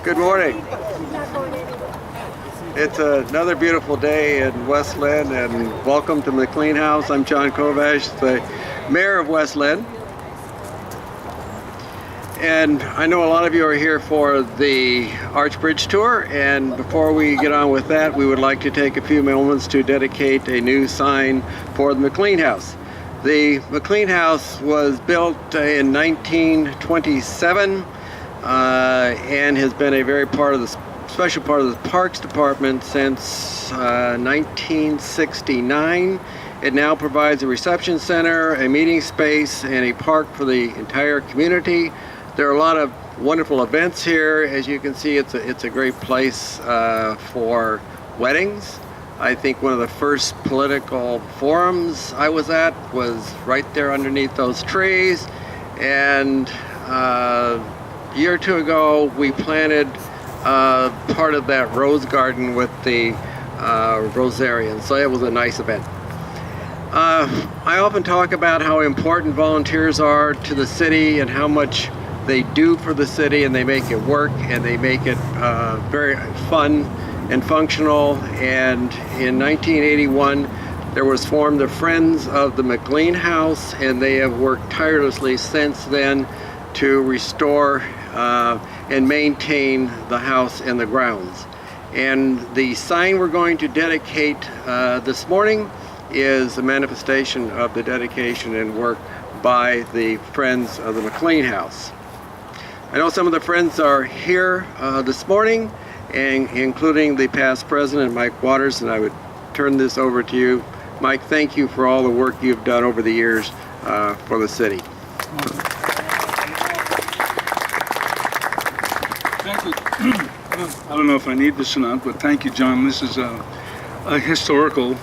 Good morning. It's another beautiful day in West Linn, and welcome to McLean House. I'm John Kovash, the mayor of West Linn. And I know a lot of you are here for the Arch Bridge tour, and before we get on with that, we would like to take a few moments to dedicate a new sign for the McLean House. The McLean House was built in 1927 and has been a very special part of the Parks Department since 1969. It now provides a reception center, a meeting space, and a park for the entire community. There are a lot of wonderful events here. As you can see, it's a great place for weddings. I think one of the first political forums I was at was right there underneath those trees. And a year or two ago, we planted part of that rose garden with the rosarians. So it was a nice event. I often talk about how important volunteers are to the city and how much they do for the city, and they make it work and they make it very fun and functional. And in 1981 there was formed the Friends of the McLean House, and they have worked tirelessly since then to restore and maintain the house and the grounds. And the sign we're going to dedicate this morning is a manifestation of the dedication and work by the Friends of the McLean House. I know some of the friends are here this morning, and including the past president, Mike Waters, and I would turn this over to you. Mike, thank you for all the work you've done over the years for the city. Thank you. I don't know if I need this or not, but thank you, John. This is a historical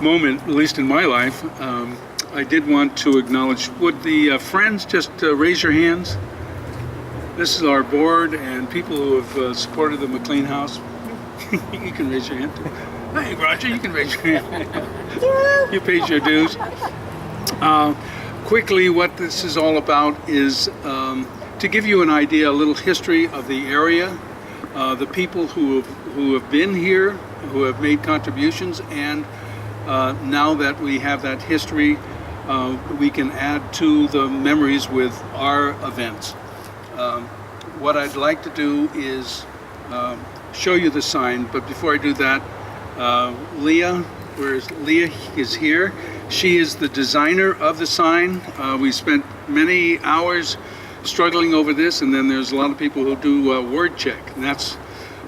moment, at least in my life. I did want to acknowledge, would the friends just raise your hands? This is our board and people who have supported the McLean House. You can raise your hand too. Hey, Roger, you can raise your hand. You paid your dues. Quickly, what this is all about is to give you an idea, a little history of the area, the people who have been here, who have made contributions, and now that we have that history, we can add to the memories with our events. What I'd like to do is show you the sign, but before I do that, Leah is here. She is the designer of the sign. We spent many hours struggling over this, and then there's a lot of people who do word check, and that's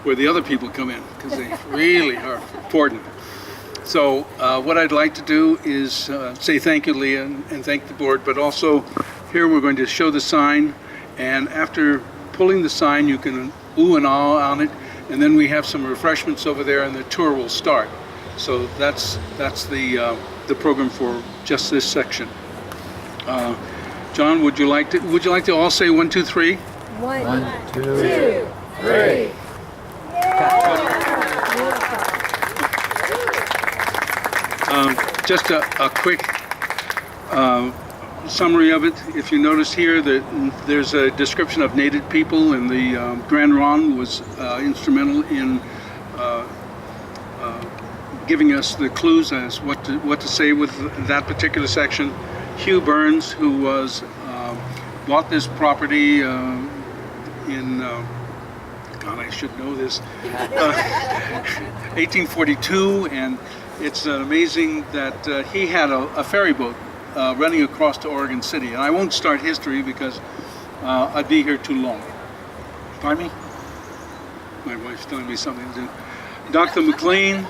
where the other people come in, because they really are important. So what I'd like to do is say thank you, Leah, and thank the board, but also here we're going to show the sign, and after pulling the sign you can ooh and ah on it, and then we have some refreshments over there and the tour will start. So that's the program for just this section. John, would you like to all say 1, 2, 3? 1, 2, 3. Just a quick summary of it. If you notice here that there's a description of native people, and the Grand Ron was instrumental in giving us the clues as what to say with that particular section. Hugh Burns, who was bought this property in God, I should know this, 1842, and it's amazing that he had a ferry boat running across to Oregon City. And I won't start history because I'd be here too long. Pardon me? My wife's telling me something to do. Dr. McLean,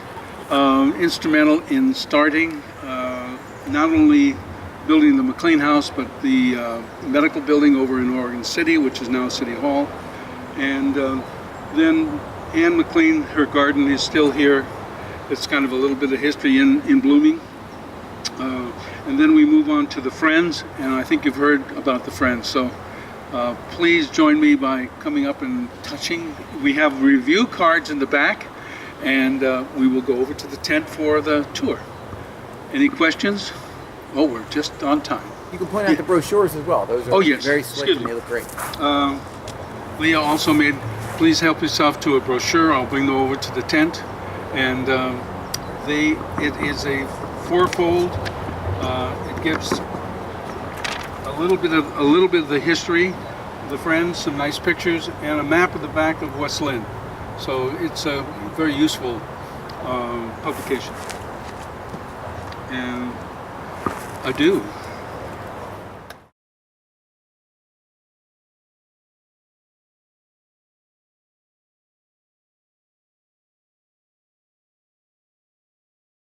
instrumental in starting not only building the McLean House, but the medical building over in Oregon City, which is now City Hall. And then Anne McLean, her garden is still here. It's kind of a little bit of history in blooming. And then we move on to the Friends, and I think you've heard about the Friends. So please join me by coming up and touching. We have review cards in the back, and we will go over to the tent for the tour. Any questions? Oh, we're just on time. You can point out the brochures as well. Those are very slick and they look great. Leah also made please help yourself to a brochure. I'll bring them over to the tent, and it is a fourfold. It gives a little bit of the history of the Friends, some nice pictures, and a map of the back of West Linn. So it's a very useful publication. And adieu.